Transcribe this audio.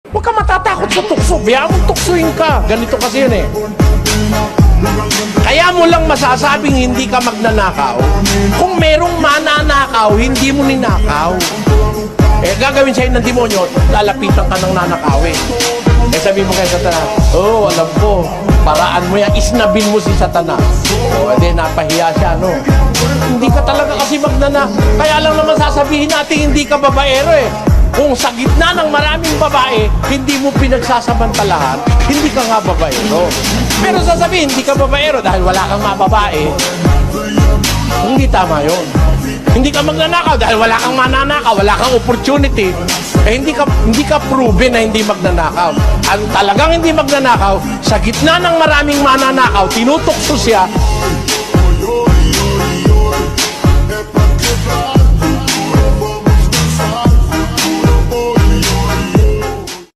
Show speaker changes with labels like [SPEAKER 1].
[SPEAKER 1] Huwag ka matatakot sa tukso. Biyaan mong tuksuin ka. Ganito kasi yun eh. Kaya mo lang masasabing hindi ka magnanakaw kung merong mananakaw, hindi mo ninakaw. Eh, gagawin sa'yo ng demonyo, lalapitan ka ng nanakawin. Eh, sabi mo kay Satanas, oh, alam ko, paraan mo yan, isnabin mo si Satanas. O, edi, napahiya siya, no? Hindi ka talaga kasi kaya lang naman sasabihin natin, hindi ka babaero eh. Kung sa gitna ng maraming babae, hindi mo pinagsasamantalahan, hindi ka nga babaero. Pero sasabihin, hindi ka babaero dahil wala kang mga babae, hindi tama yun. Hindi ka magnanakaw dahil wala kang mananakaw, wala kang opportunity. Eh, hindi ka proven na hindi magnanakaw. Ang talagang hindi magnanakaw, sa gitna ng maraming mananakaw, tinutokso siya,